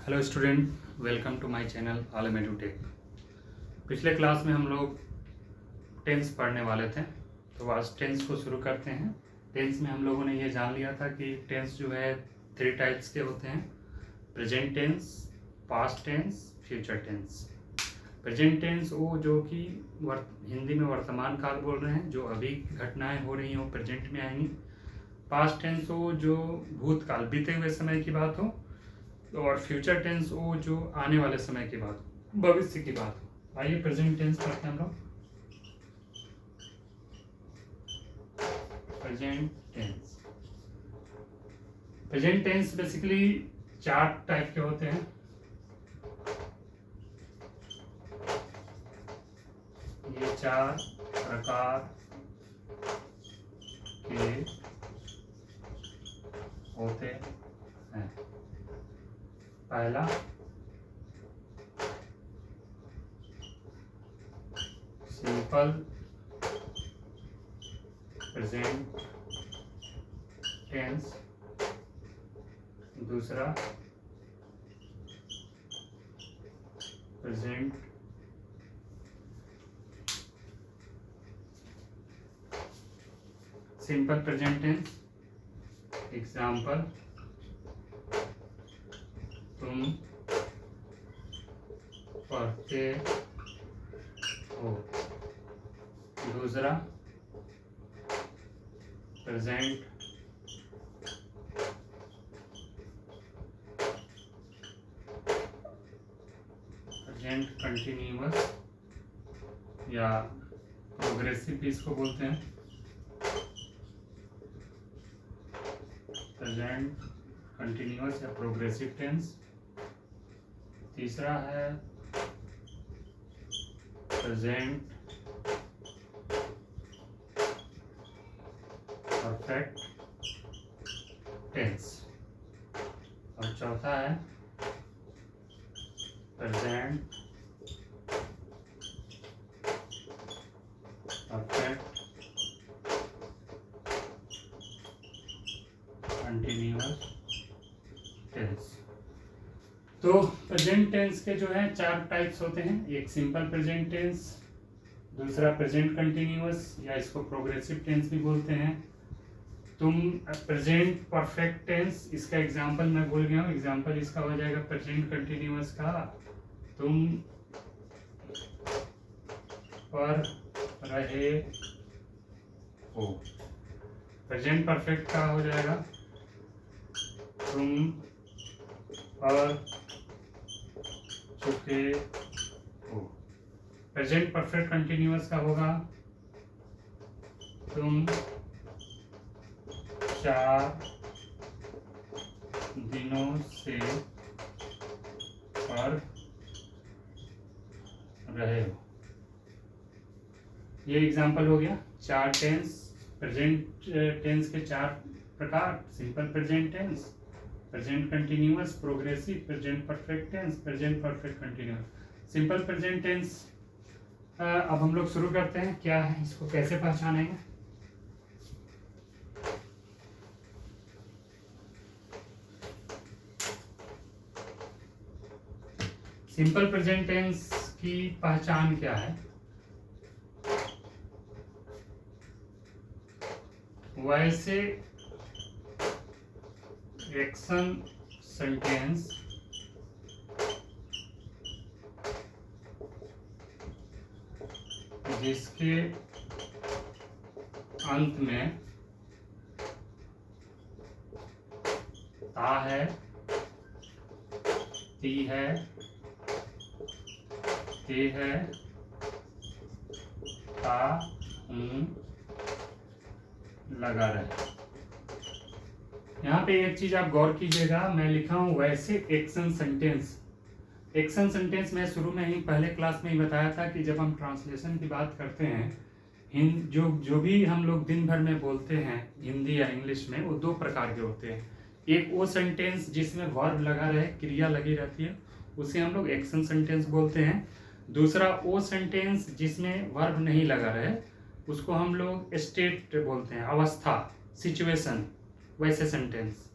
Hello student, welcome to my channel Alam edutech. पिछले class में हम लोग टेंस पढ़ने वाले थे, तो आज टेंस को शुरू करते हैं। टेंस में हम लोगों ने ये जान लिया था कि टेंस जो है 3 टाइप्स के होते हैं: present tense, past tense, future tense. Present tense वो जो कि हिंदी में वर्तमान काल बोल रहे हैं, जो अभी घटनाएं हो रही हैं वो प्रेजेंट में आएंगी। पास्ट टेंस वो जो भूतकाल, बीते हुए समय की बात हो, और फ्यूचर टेंस वो जो आने वाले समय की बात हो, भविष्य की बात हो। आइए प्रेजेंट टेंस पढ़ते हैं हम लोग। प्रेजेंट टेंस बेसिकली 4 टाइप के होते हैं। ये 4 प्रकार के होते हैं। पहला सिंपल प्रेजेंट टेंस, दूसरा present simple present tense. Example, तुम पढ़ते हो। दूसरा प्रेजेंट कंटिन्यूअस या प्रोग्रेसिव भी इसको बोलते हैं। प्रेजेंट कंटिन्यूअस या प्रोग्रेसिव टेंस। तीसरा है प्रेजेंट परफेक्ट टेंस। और चौथा है प्रेजेंट परफेक्ट कंटिन्यूअस टेंस। तो प्रेजेंट टेंस के जो है 4 टाइप्स होते हैं। एक सिंपल प्रेजेंट टेंस, दूसरा प्रेजेंट कंटिन्यूअस या इसको प्रोग्रेसिव टेंस भी बोलते हैं। तुम प्रेजेंट परफेक्ट टेंस, इसका एग्जांपल मैं भूल गया हूँ। एग्जांपल इसका हो जाएगा प्रेजेंट कंटिन्यूअस का, तुम पढ़ रहे हो। प्रेजेंट परफेक्ट का हो जाएगा तुम पढ़ चुके हो। प्रेजेंट परफेक्ट कंटिन्यूअस का होगा तुम 4 दिनों से पढ़ रहे हो। ये एग्जांपल हो गया। 4 टेंस, प्रेजेंट टेंस के 4 प्रकार: simple present tense, present continuous, progressive, present perfect tense, present perfect continuous. Simple present tense अब हम लोग शुरू करते हैं। क्या है, इसको कैसे पहचानेंगे? सिंपल प्रेजेंट टेंस की पहचान क्या है? वैसे एक्शन सेंटेंस जिसके अंत में ता है, ती है, ते है, ता, हूं, लगा रहे। यहाँ पे एक चीज आप गौर कीजिएगा, मैं लिखा हूं वैसे एक्शन सेंटेंस। एक्शन सेंटेंस मैं शुरू में ही पहले क्लास में ही बताया था कि जब हम ट्रांसलेशन की बात करते हैं, जो भी हम लोग दिन भर में बोलते हैं हिंदी या इंग्लिश में, वो 2 प्रकार के होते हैं। एक वो सेंटेंस जिसमें वर्ब लगा रहे, क्रिया लगी रहती है, उसे हम लोग एक्शन सेंटेंस बोलते हैं। दूसरा वो सेंटेंस जिसमें वर्ब नहीं लगा रहे, उसको हम लोग स्टेट बोलते हैं, अवस्था, सिचुएशन, वैसे सेंटेंस।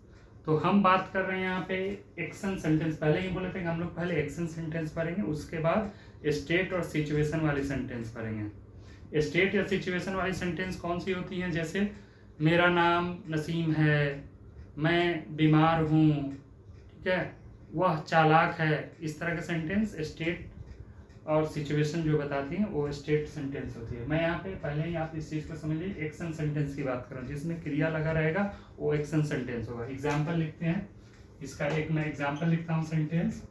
तो हम बात कर रहे हैं यहाँ पे एक्शन सेंटेंस। पहले ही बोले थे कि हम लोग पहले एक्शन सेंटेंस पढ़ेंगे, उसके बाद स्टेट और सिचुएशन वाली सेंटेंस पढ़ेंगे। स्टेट या सिचुएशन वाली सेंटेंस कौन सी होती हैं? जैसे मेरा नाम नसीम है, मैं बीमार हूँ, ठीक है, वह चालाक है, इस तरह के सेंटेंस स्टेट और सिचुएशन जो बताती हैं वो स्टेट सेंटेंस होती है। मैं यहाँ पे पहले ही आप इस चीज़ को समझिए, एक्शन सेंटेंस की बात कर रहा हूँ, जिसमें क्रिया लगा रहेगा वो एक्शन सेंटेंस होगा। एग्जाम्पल लिखते हैं, इसका एक मैं एग्जाम्पल लिखता हूँ सेंटेंस,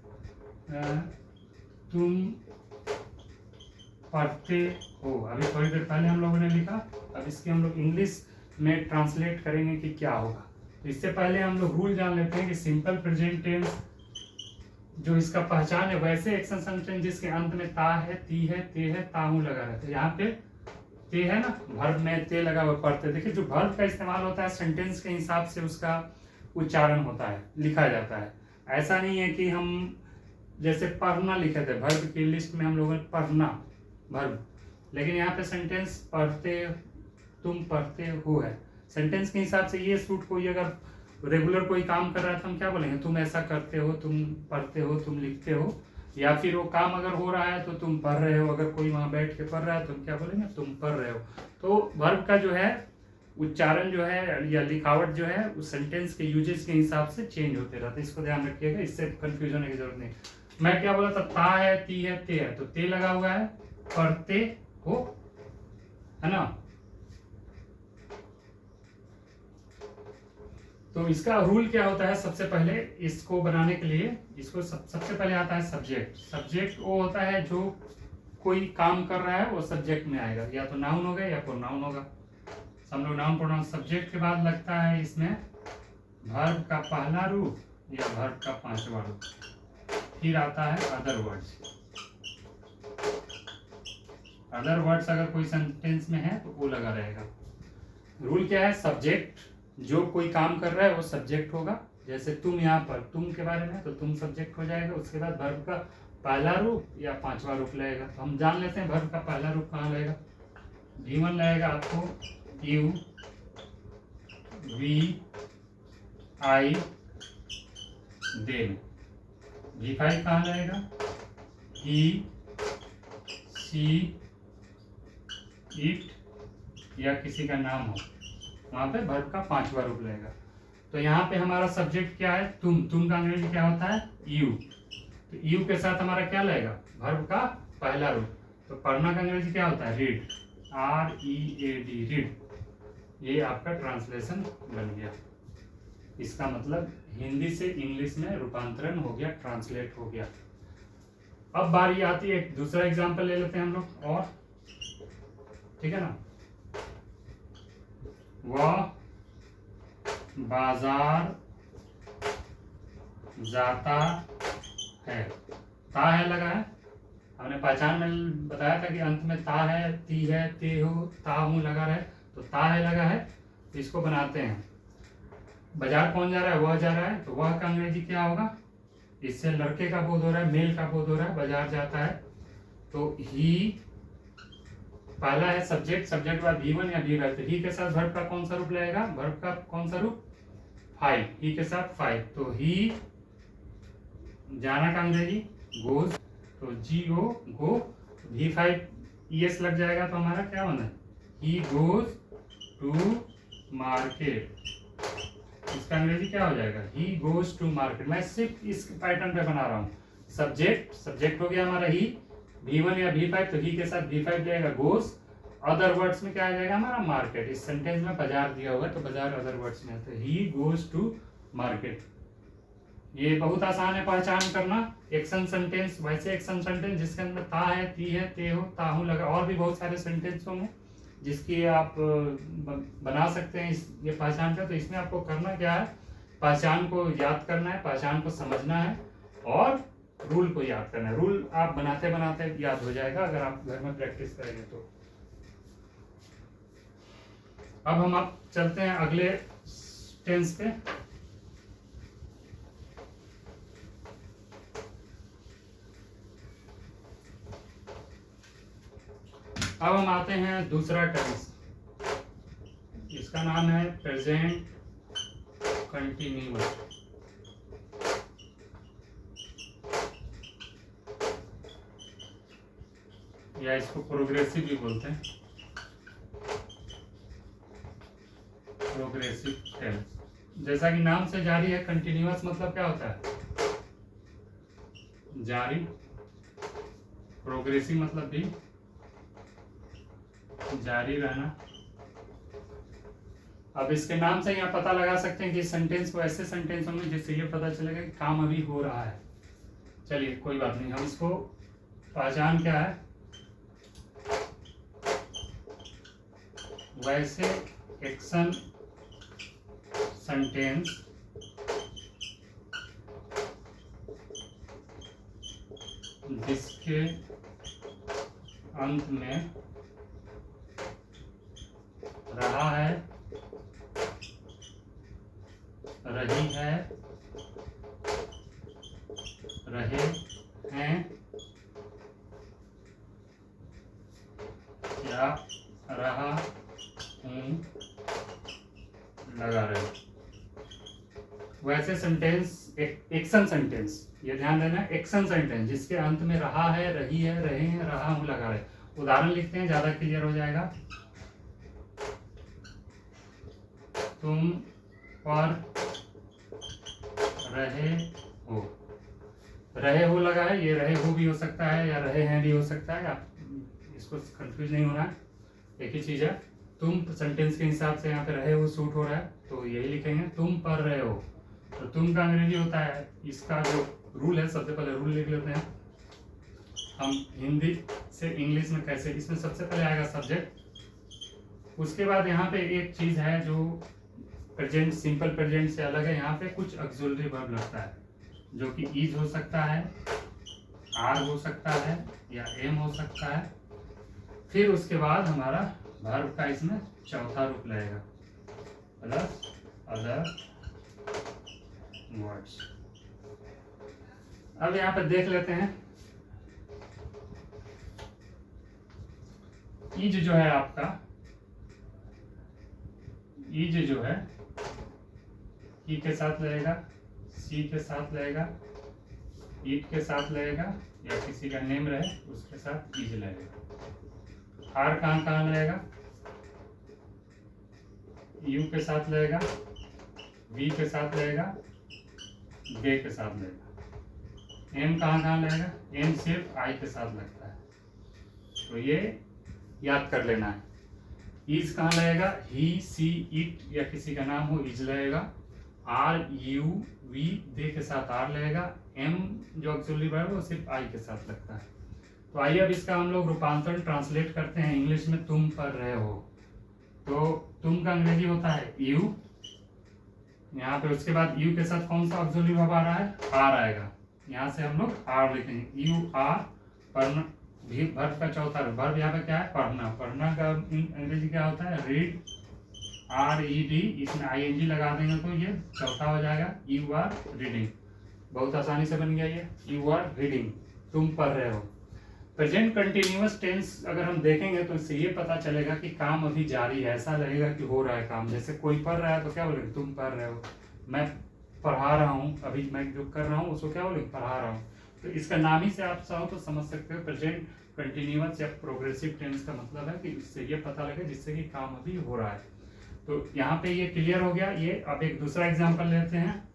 तुम पढ़ते हो। अभी थोड़ी देर पहले हम लोगों ने लिखा, अब इसकी हम लोग इंग्लिश में ट्रांसलेट करेंगे कि क्या होगा। तो इससे पहले हम लोग रूल जान लेते हैं कि सिंपल प्रेजेंट टेंस जो इसका पहचान है, वैसे एक्शन सेंटेंस जिसके अंत में ता है, ती है, ते है, ताहू लगा रहता है। यहाँ पे ते है ना, वर्ब में ते लगा हुआ, पढ़ते। देखिए जो वर्ब का इस्तेमाल होता है सेंटेंस के हिसाब से उसका उच्चारण होता है, लिखा जाता है। ऐसा नहीं है कि हम जैसे पढ़ना लिखे थे, वर्ब की लिस्ट में हम लोगों ने पढ़ना वर्ब, लेकिन यहाँ पे सेंटेंस पढ़ते, तुम पढ़ते हो है। सेंटेंस के हिसाब से ये सूट, कोई अगर रेगुलर कोई काम कर रहा है तो हम क्या बोलेंगे? तुम ऐसा करते हो, तुम पढ़ते हो, तुम लिखते हो। या फिर वो काम अगर हो रहा है तो तुम पढ़ रहे हो, अगर कोई वहां बैठ के पढ़ रहा है तो हम क्या बोलेंगे? तुम पढ़ रहे हो। तो वर्ब का जो है उच्चारण जो है या लिखावट जो है उस सेंटेंस के यूजेस के हिसाब से चेंज होते रहते हैं, इसको ध्यान रखिएगा, इससे कंफ्यूज होने की जरूरत नहीं। मैं क्या बोला था? ता है, ती है, ते है, तो ते लगा हुआ है, पढ़ते हो, है ना। तो इसका रूल क्या होता है? सबसे पहले इसको बनाने के लिए इसको सबसे पहले आता है सब्जेक्ट। सब्जेक्ट वो होता है जो कोई काम कर रहा है वो सब्जेक्ट में आएगा, या तो नाउन होगा या प्रोनाउन होगा। हम लोग नाउन प्रोनाउन। सब्जेक्ट के बाद लगता है इसमें वर्ब का पहला रूप या वर्ब का पांचवा रूप, फिर आता है अदर वर्ड्स। अदर वर्ड्स अगर कोई सेंटेंस में है तो वो लगा रहेगा। रूल क्या है? सब्जेक्ट जो कोई काम कर रहा है वो सब्जेक्ट होगा। जैसे तुम, यहाँ पर तुम के बारे में, तो तुम सब्जेक्ट हो जाएगा। उसके बाद वर्ब का पहला रूप या पांचवा रूप लगेगा। तो हम जान लेते हैं वर्ब का पहला रूप कहाँ लगेगा। V1 लगेगा आपको you, we, I, them. V5 कहाँ लगेगा? ही, सी, इट, या किसी का नाम हो, वहां पे वर्ब का पांचवा रूप लगेगा। तो यहाँ पे हमारा सब्जेक्ट क्या है? तुम का अंग्रेजी क्या होता है? यू। तो यू के साथ हमारा क्या लगेगा? वर्ब का पहला रूप। तो पढ़ना का अंग्रेजी क्या होता है? Read, READ, read. ये आपका ट्रांसलेशन बन गया। इसका मतलब हिंदी से इंग्लिश में रूपांतरण हो गया, ट्रांसलेट हो गया। अब बारी आती है, एक दूसरा एग्जाम्पल ले लेते हैं हम लोग, और ठीक है ना। वह बाजार जाता है, ता है लगा है। हमने पहचान में बताया था कि अंत में ता है, ती है, ते हो, ता हूं लगा रहे, तो ता है लगा है। तो इसको बनाते हैं। बाजार कौन जा रहा है? वह जा रहा है, तो वह का अंग्रेजी क्या होगा? इससे लड़के का बोध हो रहा है, मेल का बोध हो रहा है, बाजार जाता है। तो ही पहला है सब्जेक्ट, सब्जेक्ट बाद V1 या V5। तो ही के साथ वर्ब का कौन सा रूप लगेगा? वर्ब का कौन सा रूप? 5। ही के साथ 5। तो ही जाना का अंग्रेजी गोज, तो GO, गो। V5 ES लग जाएगा तो हमारा क्या बना? He goes to market. इसका अंग्रेजी क्या हो जाएगा? He goes to market. मैं सिर्फ इस पैटर्न पे बना रहा हूँ। सब्जेक्ट हो गया हमारा ही, V1 या V5, तो ही के साथ V5 जाएगा गोज। अदर वर्ड्स में क्या आ जाएगा हमारा? मार्केट। इस सेंटेंस में बाजार दिया हुआ है तो बाजार अदर वर्ड्स में आता है। He goes to market. ये बहुत आसान है पहचान करना। एक्शन सेंटेंस, वैसे एक्शन सेंटेंस जिसके अंदर ता है, ती है, ते हो, ताहू लगा। और भी बहुत सारे सेंटेंस होंगे जिसकी आप बना सकते हैं ये पहचान कर। तो इसमें आपको करना क्या है? पहचान को याद करना है, पहचान को समझना है और रूल को याद करना है। रूल आप बनाते बनाते याद हो जाएगा अगर आप घर में प्रैक्टिस करेंगे तो। अब हम आप चलते हैं अगले टेंस पे। अब हम आते हैं दूसरा टेंस, इसका नाम है प्रेजेंट कंटिन्यूअस, या इसको प्रोग्रेसिव भी बोलते हैं, प्रोग्रेसिव टेंस। जैसा कि नाम से जारी है, कंटिन्यूअस मतलब क्या होता है, जारी। प्रोग्रेसिव मतलब भी जारी रहना। अब इसके नाम से यहाँ पता लगा सकते हैं कि सेंटेंस को ऐसे सेंटेंस होंगे जिससे ये पता चलेगा कि काम अभी हो रहा है। चलिए कोई बात नहीं, हम इसको पहचान क्या है, वैसे एक्शन सेंटेंस जिसके अंत में रहा है, रही है, रहे हैं या रहा हूं, लगा रहे। वैसे सेंटेंस एक्शन सेंटेंस, ये ध्यान देना, एक्शन सेंटेंस जिसके अंत में रहा है, रही है, रहे हैं, रहा हूं, लगा रहे। उदाहरण लिखते हैं, ज्यादा क्लियर हो जाएगा। तुम पर रहे हो, रहे हो लगा है, ये रहे हो भी हो सकता है या रहे हैं भी हो सकता है, आप इसको कंफ्यूज नहीं होना है, एक ही चीज है। तुम सेंटेंस के हिसाब से यहाँ पे रहे हो सूट हो रहा है, तो यही लिखेंगे, तुम पढ़ रहे हो। तो तुम का अंग्रेजी होता है, इसका जो रूल है, सबसे पहले रूल लिख लेते हैं हम हिंदी से इंग्लिश में कैसे। इसमें सबसे पहले आएगा सब्जेक्ट, उसके बाद यहाँ पे एक चीज है जो प्रेजेंट, सिंपल प्रेजेंट से अलग है, यहाँ पे कुछ ऑक्सिलरी वर्ब लगता है, जो कि इज हो सकता है, आर हो सकता है या एम हो सकता है। फिर उसके बाद हमारा वर्ब का इसमें चौथा रूप लगेगा, प्लस अदर वर्ड्स। अब यहाँ पे देख लेते हैं, इज जो है आपका, इज जो है ई के साथ लगेगा, सी के साथ लगेगा, ईट के साथ लगेगा, या किसी का नेम रहे उसके साथ इज लगेगा। आर कहाँ कहाँ लगेगा, यू के साथ लगेगा, वी के साथ लगेगा, दे के साथ लगेगा। एम कहाँ कहाँ लगेगा, एम सिर्फ आई के साथ लगता है, तो ये याद कर लेना है। इज कहाँ लगेगा, ही, सी, इट या किसी का नाम हो, इज लगेगा। आर, यू, वी, दे के साथ आर लगेगा। एम जो ऑक्सिलरी वर्ब है वो सिर्फ आई के साथ लगता है। तो आइए अब इसका हम लोग रूपांतरण ट्रांसलेट करते हैं इंग्लिश में। तुम पढ़ रहे हो, तो तुम का अंग्रेजी होता है यू, यहाँ पे उसके बाद यू के साथ कौन सा ऑक्सिलरी वर्ब आ रहा है, आर आएगा। यहाँ से हम लोग आर लिखेंगे, यू आर। पढ़ना भी वर्ब का चौथा रूप, वर्ब यहाँ पे क्या है, पढ़ना। पढ़ना का अंग्रेजी क्या होता है, रीड, आर ई डी, इसमें आई एन जी लगा देंगे तो ये चौथा हो जाएगा, यू आर रीडिंग। बहुत आसानी से बन गया ये, यू आर रीडिंग, तुम पढ़ रहे हो। प्रेजेंट कंटिन्यूअस टेंस अगर हम देखेंगे तो इससे ये पता चलेगा कि काम अभी जारी है, ऐसा लगेगा कि हो रहा है काम। जैसे कोई पढ़ रहा है तो क्या बोलेंगे, तुम पढ़ रहे हो। मैं पढ़ा रहा हूँ, अभी मैं जो कर रहा हूँ उसको क्या बोलेंगे, पढ़ा रहा हूँ। तो इसका नाम ही से आप चाहो तो समझ सकते हो, प्रेजेंट कंटिन्यूअस या प्रोग्रेसिव टेंस का मतलब है कि इससे ये पता लगे जिससे कि काम अभी हो रहा है। तो यहाँ पे ये क्लियर हो गया। ये अब एक दूसरा एग्जांपल लेते हैं।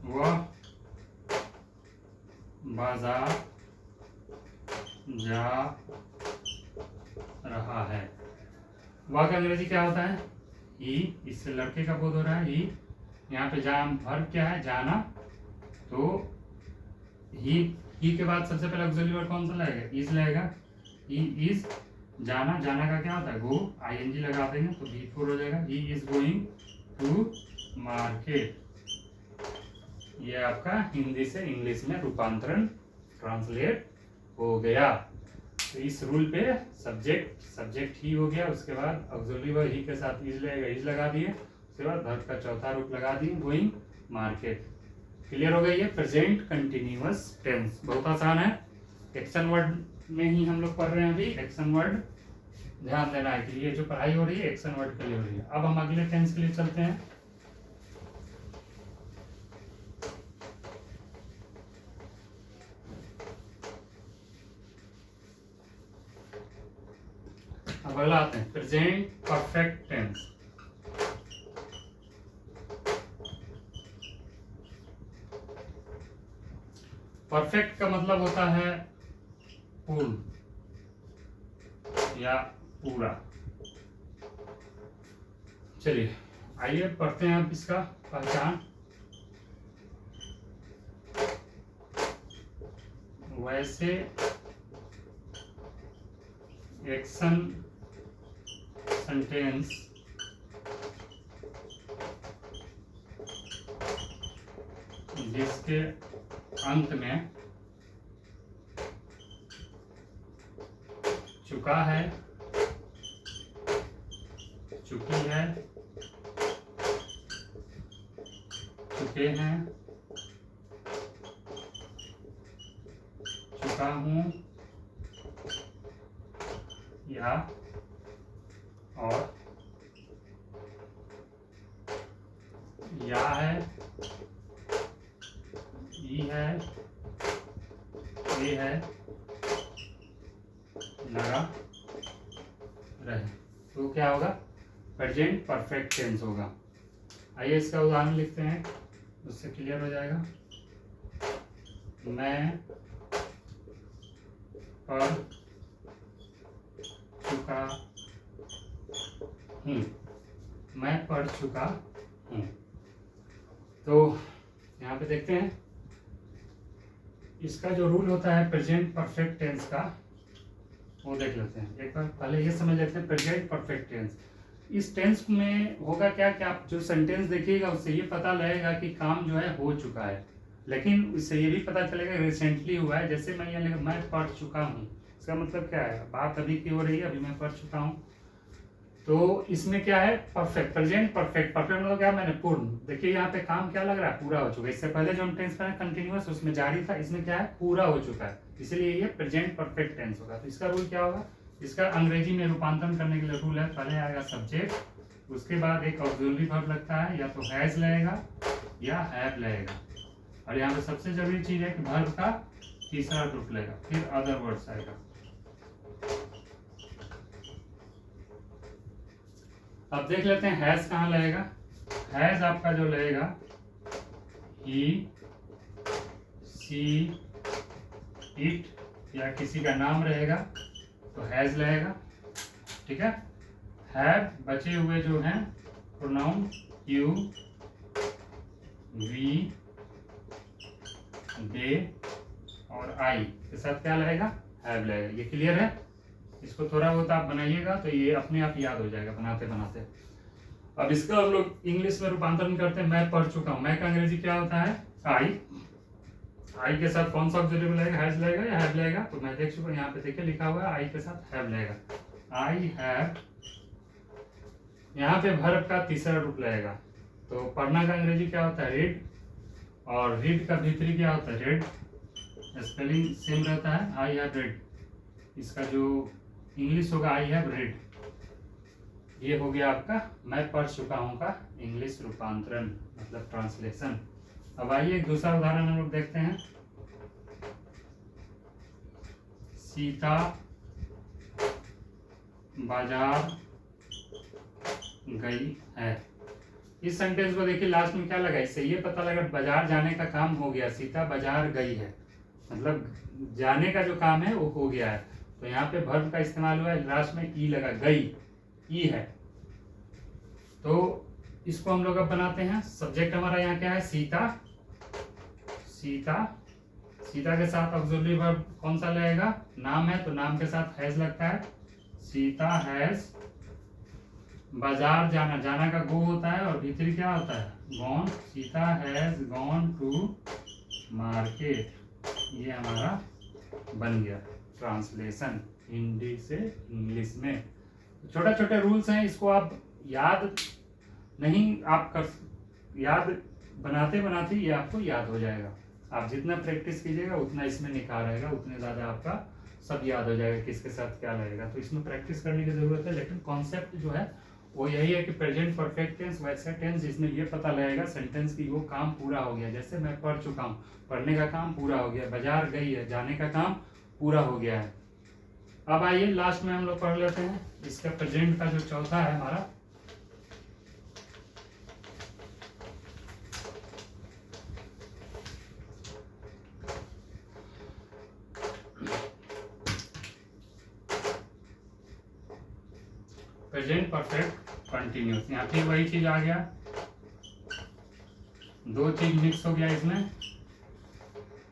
वह बाजार जा रहा है। वह का अंग्रेजी क्या होता है, ही, इससे लड़के का बोध हो रहा है, ही। यहाँ पे जा वर्ब क्या है, जाना, तो ही के बाद सबसे पहले ऑक्सिलरी वर्ब कौन सा लगेगा, इज लगेगा। ही इज, जाना, जाना का क्या होता है, गो, आईएनजी लगा देंगे तो V4 हो जाएगा। He is going to market. ये आपका हिंदी से इंग्लिश में रूपांतरण ट्रांसलेट हो गया। तो इस रूल पे सब्जेक्ट ही हो गया, उसके बाद ऑक्सिलरी वर्ब ही के साथ इज लगेगा, इज लगा दिए, उसके बाद वर्ब का चौथा रूप लगा दिए, गोइंग मार्केट। क्लियर हो गई है प्रेजेंट कंटिन्यूअस टेंस। बहुत आसान है, एक्शन वर्ड में ही हम लोग पढ़ रहे हैं अभी। एक्शन वर्ड ध्यान देना है कि ये जो पढ़ाई हो रही है एक्शन वर्ड के लिए हो रही है। अब हम अगले टेंस के लिए चलते हैं। अब अगला आते हैं प्रेजेंट परफेक्ट टेंस। परफेक्ट का मतलब होता है पूर्ण या पूरा। चलिए आइए पढ़ते हैं अब इसका पहचान। वैसे एक्शन सेंटेंस जिसके अंत में चुका है, चुकी है, चुके हैं, चुका हूं या और या है, ई है, ये है, लगा रहे, तो क्या होगा? प्रेजेंट परफेक्ट टेंस होगा। आइए इसका उदाहरण लिखते हैं, उससे क्लियर हो जाएगा। मैं पढ़ चुका हूँ, मैं पढ़ चुका हूँ। तो यहाँ पे देखते हैं इसका जो रूल होता है प्रेजेंट परफेक्ट टेंस का, वो देख लेते हैं। एक बार पहले ये समझ लेते हैं प्रेजेंट परफेक्ट टेंस। इस टेंस में होगा क्या कि आप जो सेंटेंस देखिएगा उससे ये पता लगेगा कि काम जो है हो चुका है, लेकिन उससे ये भी पता चलेगा रिसेंटली हुआ है। जैसे मैं यहाँ लिखा मैं पढ़ चुका हूँ, इसका मतलब क्या है? बात अभी की हो रही है, अभी मैं पढ़ चुका हूँ। तो इसमें क्या है? Perfect, present perfect. परफेक्ट मतलब क्या? मैंने पूर्ण। देखिए यहाँ पे काम क्या लग रहा है? पूरा हो चुका है। इससे पहले जो हम टेंस पढ़े कंटिन्यूअस, उसमें जारी था, इसमें क्या है? पूरा हो चुका है, इसलिए ये प्रेजेंट परफेक्ट टेंस होगा। तो इसका रूल क्या होगा? इसका अंग्रेजी में रूपांतरण करने के लिए रूल है, पहले आएगा सब्जेक्ट, उसके बाद एक ऑक्सिलरी वर्ब लगता है, या तो हैज लगेगा या हैव लगेगा। और यहाँ पे सबसे जरूरी चीज है कि वर्ब का तीसरा रूप लगेगा, फिर अदर वर्ड्स आएगा। अब देख लेते हैं हैज कहाँ लगेगा। हैज आपका जो लगेगा ही, सी, इट या किसी का नाम रहेगा तो हैज लगेगा, ठीक है। हैव बचे हुए जो हैं प्रोनाउन यू, वी, दे और आई के साथ क्या लगेगा? हैव लगेगा। ये क्लियर है? इसको थोड़ा बहुत आप बनाइएगा तो ये अपने आप याद हो जाएगा बनाते बनाते। अब इसका हम लोग इंग्लिश में रूपांतरण करते हैं। मैं पढ़ चुका हूँ, मैं का अंग्रेजी क्या होता है? आई। आई के साथ कौन सा ऑक्सिलरी लगेगा? हैज लगेगा या हैव लगेगा? तो मैं देख चुका हूँ, यहाँ पे देखिए लिखा हुआ है आई के साथ हैव लगेगा। I have. यहाँ पे वर्ब का तीसरा रूप लगेगा। तो पढ़ना का अंग्रेजी क्या होता है? रीड। और रीड का भीतरी क्या होता है? रेड। स्पेलिंग सेम रहता है, आई हैव रेड। इसका जो इंग्लिश होगा आई हैव रेड। ये हो गया आपका मैं पढ़ चुका हूँ का इंग्लिश रूपांतरण, मतलब ट्रांसलेशन। अब आइए एक दूसरा उदाहरण हम लोग देखते हैं। सीता बाजार गई है। इस सेंटेंस को देखिए लास्ट में क्या लगा, इससे ये पता लगा बाजार जाने का काम हो गया, सीता बाजार गई है, मतलब जाने का जो काम है वो हो गया है। तो यहाँ पे वर्ब का इस्तेमाल हुआ है, लास्ट में ई लगा, गई, ई है। तो इसको हम लोग अब बनाते हैं। सब्जेक्ट हमारा यहाँ क्या है? सीता। सीता, सीता के साथ ऑक्सिलरी वर्ब कौन सा लगेगा? नाम है तो नाम के साथ हैज लगता है। सीता हैज बाजार जाना, जाना का गो होता है और भीतरी क्या होता है? Gone. Sita has gone to market. ये हमारा बन गया ट्रांसलेशन हिंदी से इंग्लिश में। छोटे छोटे रूल्स हैं, इसको आप याद नहीं आप कर, याद बनाते बनाते ये आपको याद हो जाएगा। आप जितना प्रैक्टिस कीजिएगा उतना इसमें निखार रहेगा, उतने ज़्यादा आपका सब याद हो जाएगा किसके साथ क्या लगेगा। तो इसमें प्रैक्टिस करने की ज़रूरत है, लेकिन कॉन्सेप्ट जो है वो यही है कि प्रेजेंट परफेक्ट टेंस वैसा टेंस इसमें ये पता लगेगा सेंटेंस की वो काम पूरा हो गया। जैसे मैं पढ़ चुका हूँ, पढ़ने का काम पूरा हो गया, बाजार गई है, जाने का काम पूरा हो गया है। अब आइए लास्ट में हम लोग पढ़ लेते हैं इसका प्रेजेंट का जो चौथा है हमारा, प्रेजेंट परफेक्ट कंटिन्यूस। यहाँ फिर वही चीज आ गया, दो चीज मिक्स हो गया इसमें।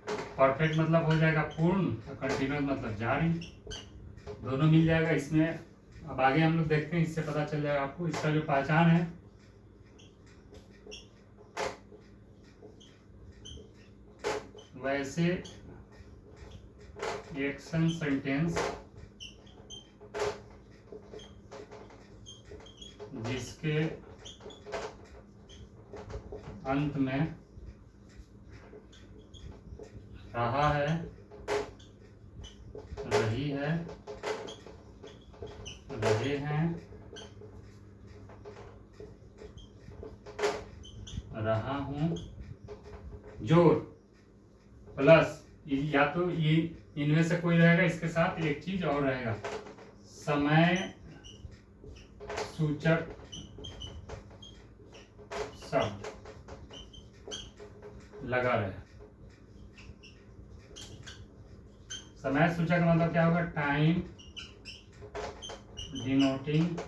परफेक्ट मतलब हो जाएगा पूर्ण, और कंटिन्यूस मतलब जारी, दोनों मिल जाएगा इसमें। अब आगे हम लोग देखते हैं, इससे पता चल जाएगा आपको इसका जो पहचान है। वैसे एक्शन सेंटेंस जिसके अंत में रहा है, रही है, रहे हैं, रहा हूं, जोर प्लस या तो ये इनमें से कोई रहेगा, इसके साथ एक चीज और रहेगा, समय सूचक शब्द लगा रहे। समय सूचक मतलब क्या होगा, टाइम डिनोटिंग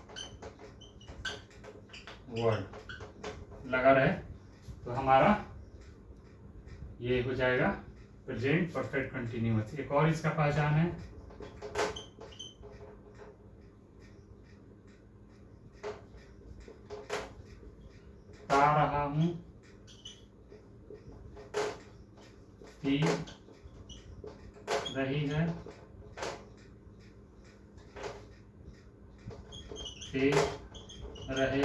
वर्ड लगा रहे, तो हमारा ये हो जाएगा प्रेजेंट परफेक्ट कंटिन्यूअस। एक और इसका पहचान है, पा रहा हूं, पी रही है, पे रहे।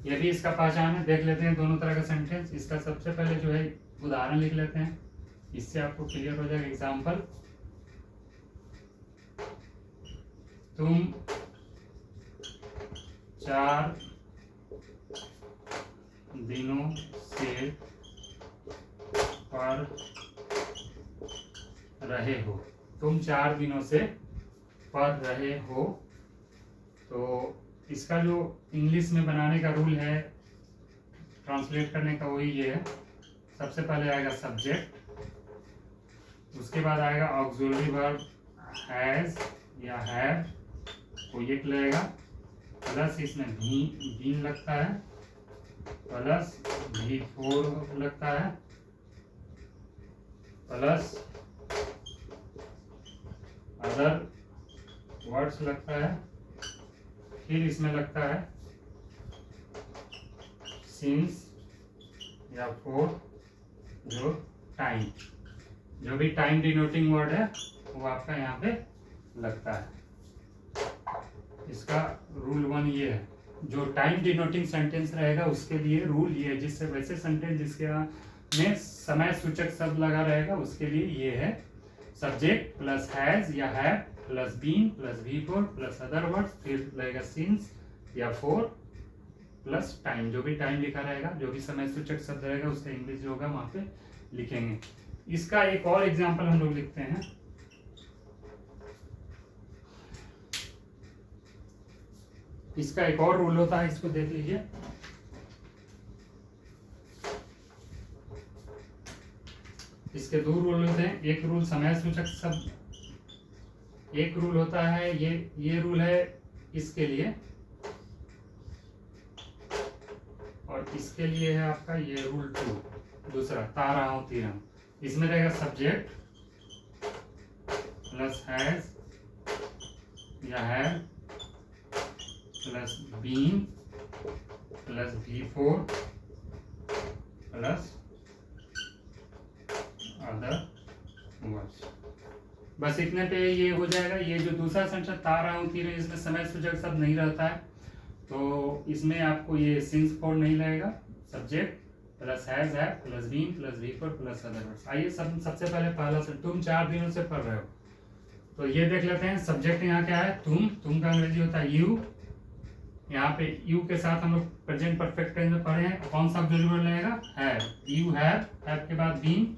ये भी इसका पहचान है। देख लेते हैं दोनों तरह का सेंटेंस। इसका सबसे पहले जो है उदाहरण लिख लेते हैं, इससे आपको क्लियर हो जाएगा। एग्जाम्पल, तुम 4 दिनों से पढ़ रहे हो। तुम 4 दिनों से पढ़ रहे हो। तो इसका जो इंग्लिश में बनाने का रूल है, ट्रांसलेट करने का, वही ये है। सबसे पहले आएगा सब्जेक्ट, उसके बाद आएगा ऑक्सिलरी वर्ब हैज या हैव, कोई एक लगेगा, प्लस इसमें बीन लगता है, प्लस V4 लगता है, प्लस अदर वर्ड्स लगता है, फिर इसमें लगता है सिंस या फोर, जो टाइम, जो भी टाइम डिनोटिंग वर्ड है वो आपका यहाँ पे लगता है। इसका रूल 1 ये है, जो टाइम डिनोटिंग सेंटेंस रहेगा उसके लिए रूल ये है, जिससे वैसे सेंटेंस जिसके में समय सूचक शब्द लगा रहेगा उसके लिए ये है, सब्जेक्ट प्लस हैज या have plus been plus V4 plus other words, फिर लगेगा सिंस या फोर प्लस टाइम। जो भी टाइम लिखा रहेगा, जो भी समय सूचक शब्द रहेगा उसका इंग्लिश जो होगा वहां पे लिखेंगे। इसका एक और एग्जांपल हम लोग लिखते हैं। इसका एक और रूल होता है, इसको देख लीजिए। इसके 2 रूल होते हैं। एक रूल समय सूचक शब्द, एक रूल होता है ये रूल है इसके लिए, और इसके लिए है आपका ये रूल 2 दूसरा, तारा हूं तीरम। इसमें रहेगा सब्जेक्ट प्लस हैज या have plus been plus V4 plus other words. बस इतने पे ये हो जाएगा। ये जो दूसरा सेंटेंस तारा हूं तीरम, इसमें समय सूचक शब्द नहीं रहता है, तो इसमें आपको ये सिंस फोर नहीं लगेगा, सब्जेक्ट प्लस हैज है plus been plus V four plus other words. आइए सबसे पहले पहला से तुम 4 दिनों से पढ़ रहे हो, तो ये देख लेते हैं। सब्जेक्ट यहाँ क्या है? तुम का अंग्रेजी होता है यू। यहाँ पे यू के साथ हम लोग प्रेजेंट परफेक्ट टेंस में पढ़े हैं। कौन सा ऑक्सिलरी वर्ड लगेगा? हैव। यू हैव के बाद बीन,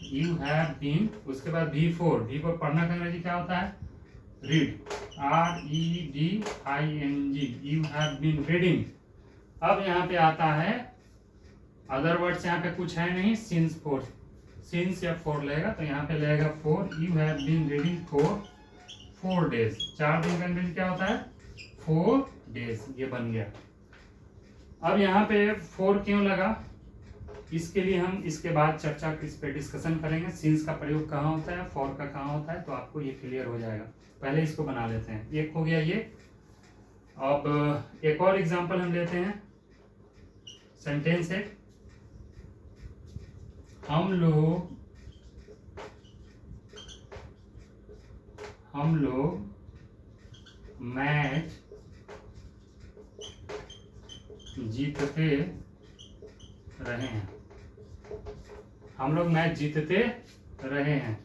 यू हैव बीन, उसके बाद भी फोर पढ़ना का अंग्रेजी क्या होता है? Read, REDING, you have been reading. अब यहाँ पे आता है अदर वर्ड्स, यहाँ पे कुछ है नहीं, सिंस फोर, सिंस या फोर लगेगा, तो यहाँ पे लगेगा four. You have been reading for 4 days। 4 दिन का अंग्रेजी क्या होता है? 4 days, ये बन गया। अब यहाँ पे 4 क्यों लगा, इसके लिए हम इसके बाद चर्चा इस पे डिस्कशन करेंगे। सिंस का प्रयोग कहाँ होता है, फॉर का कहाँ होता है, तो आपको ये क्लियर हो जाएगा। पहले इसको बना लेते हैं। एक हो गया ये। अब एक और एग्जांपल हम लेते हैं। सेंटेंस है, हम लोग मैच जीतते रहे हैं। हम लोग मैच जीतते रहे हैं।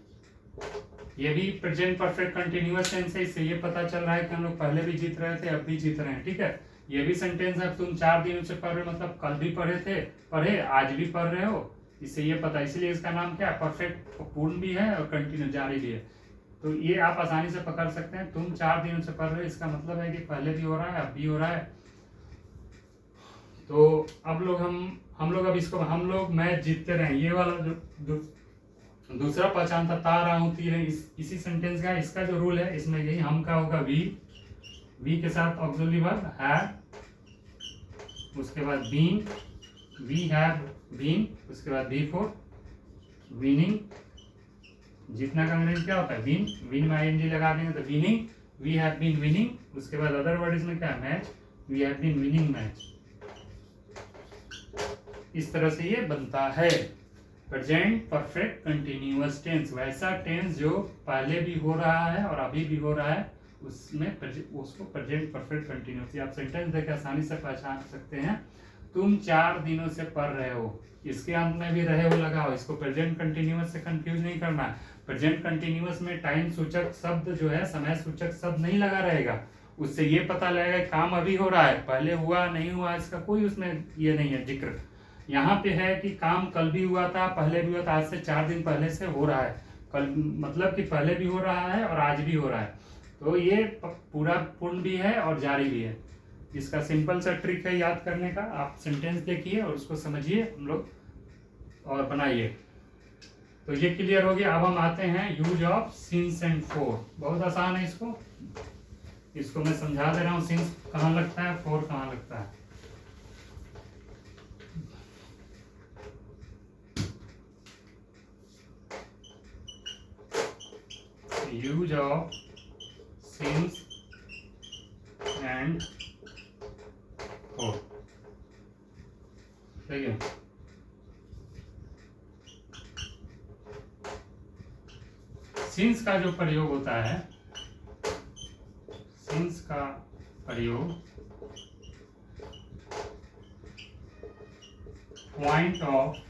ये भी प्रेजेंट परफेक्ट कंटिन्यूअस टेंस है, इससे ये पता चल रहा है कि हम लोग पहले भी जीत रहे थे, अब भी जीत रहे हैं। ठीक है, ये भी सेंटेंस है। तुम 4 दिनों से पढ़ रहे हो, मतलब कल भी पढ़े आज भी पढ़ रहे हो, इससे ये पता, इसलिए इसका नाम क्या है? परफेक्ट, पूर्ण भी है और कंटिन्यू जारी भी है। तो ये आप आसानी से पकड़ सकते हैं। तुम 4 दिनों से पढ़ रहे हो, इसका मतलब है कि पहले भी हो रहा है, अब भी हो रहा है। तो अब हम लोग अब इसको हम लोग मैच जीतते रहे। ये वाला जो दूसरा पहचान था, ता रहा हूँ तीर है, इसी सेंटेंस का इसका जो रूल है, इसमें यही हम का होगा वी के साथ ऑक्सिलरी वर्ब हैव, उसके बाद बीन, वी हैव बीन, उसके बाद बी फोर विनिंग। जीतना का अंग्रेजी क्या होता है? विन में आईएनजी लगा देंगे तो winning, we have been winning. उसके बाद अदर वर्ड इसमें क्या है? Match, we have been winning match. इस तरह से ये बनता है प्रेजेंट परफेक्ट कंटिन्यूअस टेंस। वैसा टेंस जो पहले भी हो रहा है और अभी भी हो रहा है, उसमें उसको प्रेजेंट परफेक्ट कंटिन्यूअस। आप सेंटेंस देख आसानी से पहचान सकते हैं। तुम 4 दिनों से पढ़ रहे हो, इसके अंत में भी रहे हो लगाओ, इसको प्रेजेंट कंटिन्यूअस से कंफ्यूज नहीं करना है। प्रेजेंट कंटिन्यूअस में टाइम सूचक शब्द जो है, समय सूचक शब्द नहीं लगा रहेगा। उससे ये पता लगेगा काम अभी हो रहा है, पहले हुआ नहीं हुआ इसका कोई उसमें ये नहीं है जिक्र। यहाँ पे है कि काम कल भी हुआ था, पहले भी हुआ था, आज से 4 दिन पहले से हो रहा है। कल मतलब कि पहले भी हो रहा है और आज भी हो रहा है, तो ये पूरा पूर्ण भी है और जारी भी है। इसका सिंपल सा ट्रिक है याद करने का। आप सेंटेंस देखिए और उसको समझिए हम लोग और बनाइए, तो ये क्लियर हो गया। अब हम आते हैं use of since and four. बहुत आसान है, इसको मैं समझा दे रहा हूँ। सिंस कहाँ लगता है, फोर कहाँ लगता है। Use of since and four, ठीक है। सिंस का जो प्रयोग होता है, सिंस का प्रयोग पॉइंट ऑफ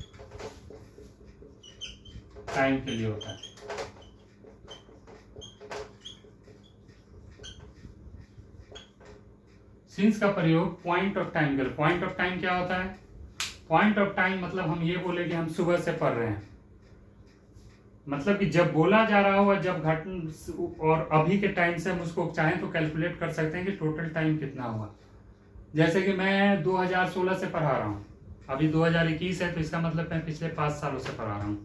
टाइम के लिए होता है। सिंस का प्रयोग पॉइंट ऑफ टाइम के लिए। पॉइंट ऑफ टाइम क्या होता है? पॉइंट ऑफ टाइम मतलब हम ये बोले कि हम सुबह से पढ़ रहे हैं, मतलब कि जब बोला जा रहा हो, जब घटना और अभी के टाइम से हम उसको चाहें तो कैलकुलेट कर सकते हैं कि टोटल टाइम कितना हुआ। जैसे कि मैं 2016 से पढ़ा रहा हूँ, अभी 2021 है, तो इसका मतलब मैं पिछले 5 सालों से पढ़ा रहा हूँ।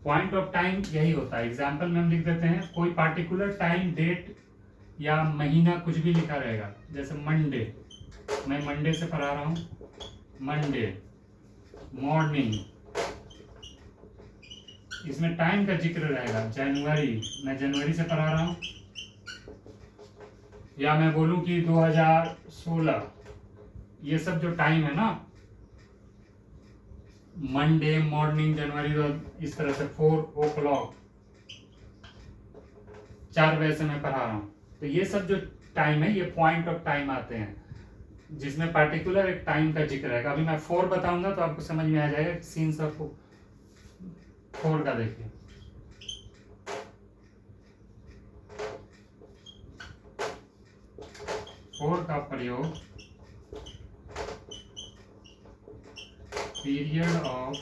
पॉइंट ऑफ टाइम यही होता है। एग्जाम्पल में हम लिख देते हैं कोई पार्टिकुलर टाइम, डेट या महीना कुछ भी लिखा रहेगा। जैसे मंडे, मैं मंडे से पढ़ा रहा हूँ, मंडे मॉर्निंग, इसमें टाइम का जिक्र रहेगा। जनवरी, मैं जनवरी से पढ़ा रहा हूँ, या मैं बोलूं कि 2016, ये सब जो टाइम है ना, मंडे मॉर्निंग जनवरी, तो इस तरह से 4 o'clock, 4 बजे से मैं पढ़ा रहा हूँ। तो ये सब जो टाइम है, ये पॉइंट ऑफ टाइम आते हैं। जिसमें पार्टिकुलर एक टाइम का जिक्र रहेगा। अभी मैं 4 बताऊंगा तो आपको समझ में आ जाएगा कि सीन्स ऑफ 4 का देखिए। फोर का प्रयोग पीरियड ऑफ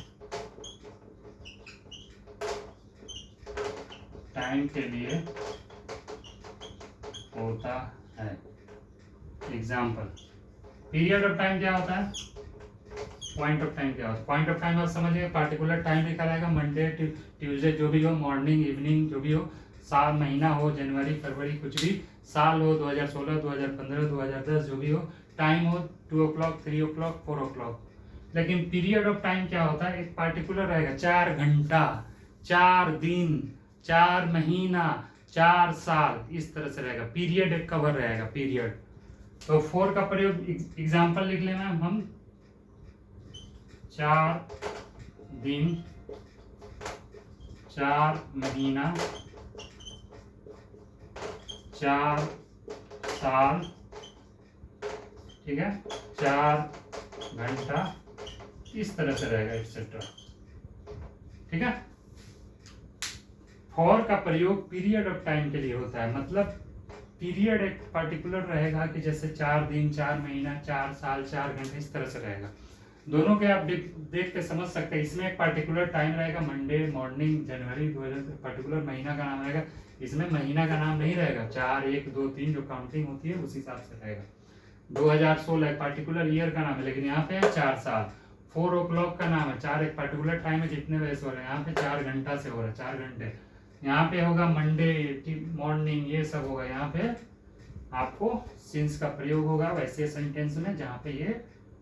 टाइम के लिए होता है। एग्जाम्पल, पीरियड ऑफ टाइम क्या होता है, पॉइंट ऑफ टाइम क्या होता है। पॉइंट ऑफ टाइम आप समझिए, पार्टिकुलर टाइम लिखा रहेगा, मंडे ट्यूसडे जो भी हो, मॉर्निंग इवनिंग जो भी हो, साल महीना हो, जनवरी फरवरी कुछ भी, साल हो 2016 2015 2010 जो भी हो, टाइम हो 2 o'clock 3 o'clock 4 o'clock। लेकिन पीरियड ऑफ टाइम क्या होता है, एक पार्टिकुलर रहेगा, 4 घंटा, 4 दिन, 4 महीना, 4 साल, इस तरह से रहेगा। पीरियड एक कवर रहेगा, पीरियड। तो 4 का प्रयोग एग्जाम्पल लिख लेना हम, 4 दिन, 4 महीना, 4 साल, ठीक है, 4 घंटा, इस तरह से रहेगा एक्सेट्रा, ठीक है। 4 का प्रयोग पीरियड ऑफ टाइम के लिए होता है, मतलब पीरियड एक पर्टिकुलर रहेगा कि जैसे 4 दिन, 4 महीना, 4 साल, 4 घंटे, इस तरह से रहेगा। दोनों के आप देख के समझ सकते हैं। इसमें एक पर्टिकुलर टाइम रहेगा, मंडे मॉर्निंग जनवरी 2000, पर्टिकुलर महीना का नाम रहेगा। इसमें महीना का नाम नहीं रहेगा, 4 1 2 3 जो काउंटिंग होती है उस हिसाब से रहेगा। 2016 एक पर्टिकुलर ईयर का नाम है, लेकिन यहाँ पे है 4 साल। 4 o'clock का नाम है, 4 एक पर्टिकुलर टाइम है, जितने बजे से हो रहे हैं, यहाँ पे 4 घंटा से हो रहा है, 4 घंटे। यहाँ पे होगा मंडे मॉर्निंग, ये सब होगा। यहाँ पे आपको सिंस का प्रयोग होगा वैसे सेंटेंस में जहाँ पे ये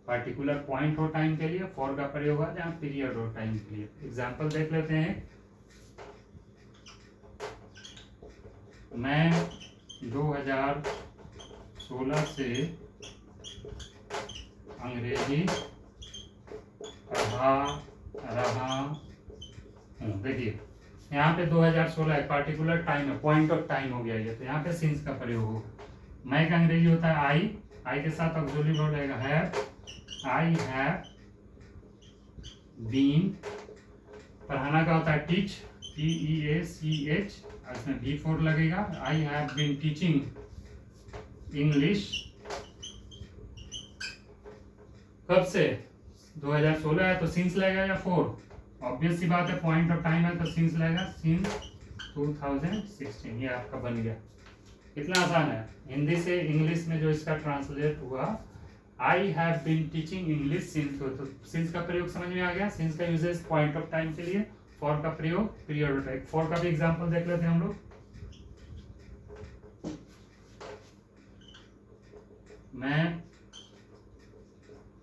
पर्टिकुलर पॉइंट हो टाइम के लिए। 4 का प्रयोग होगा जहाँ पीरियड हो टाइम के लिए। एग्जाम्पल देख लेते हैं। मैं 2016 से अंग्रेजी पढ़ा रहा हूँ। देखिए यहाँ पे 2016 एक पर्टिकुलर टाइम है, पॉइंट ऑफ टाइम हो गया ये, तो यहाँ पे सिंस का प्रयोग होगा। मैं का अंग्रेजी होता है आई के साथ ऑक्सिलरी वर्ब रहेगा हैव। I have been. पढ़ाना का होता है टीच, TEACH, इसमें V4 लगेगा। I have been teaching English. कब से, 2016 है तो सिंस लगेगा या 4, ऑब्वियस सी बात है, पॉइंट ऑफ टाइम है तो सिंस लगेगा, सिंस 2016। ये आपका बन गया। कितना आसान है। हिंदी से इंग्लिश में जो इसका ट्रांसलेट हुआ, I have been teaching English since, तो सिंस का प्रयोग समझ में आ गया। सिंस का यूजेस पॉइंट ऑफ टाइम के लिए, फॉर का प्रयोग पीरियड ऑफ टाइम। 4 का भी एग्जांपल देख लेते हैं हम लोग। मैं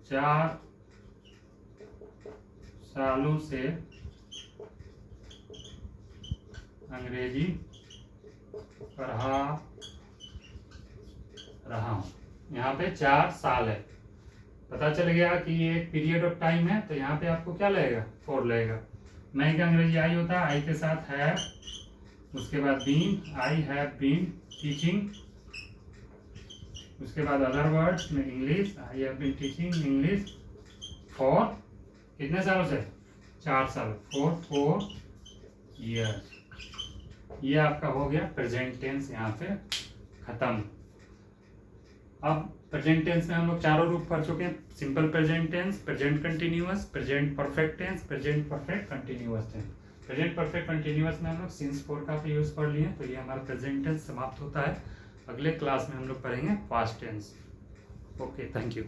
4 सालों से अंग्रेजी पढ़ा रहा हूं। यहाँ पे 4 साल है, पता चल गया कि ये एक पीरियड ऑफ टाइम है, तो यहाँ पे आपको क्या लगेगा, 4 लगेगा। मैं का अंग्रेजी आई होता है, आई के साथ है, उसके बाद been, I have been teaching, उसके बाद अदर वर्ड्स में English, I have been teaching English for कितने सालों से, 4 साल, 4 ईयर्स। ये आपका हो गया प्रेजेंट टेंस, यहाँ पे खत्म। अब प्रेजेंट टेंस में हम लोग चारों रूप पढ़ चुके हैं। Simple present tense, present continuous, present perfect tense, present perfect continuous tense. Present perfect continuous में हम लोग सिंस 4 का यूज पढ़ लिए, तो ये हमारा प्रेजेंट टेंस समाप्त होता है। अगले क्लास में हम लोग पढ़ेंगे past tense. Okay, thank you.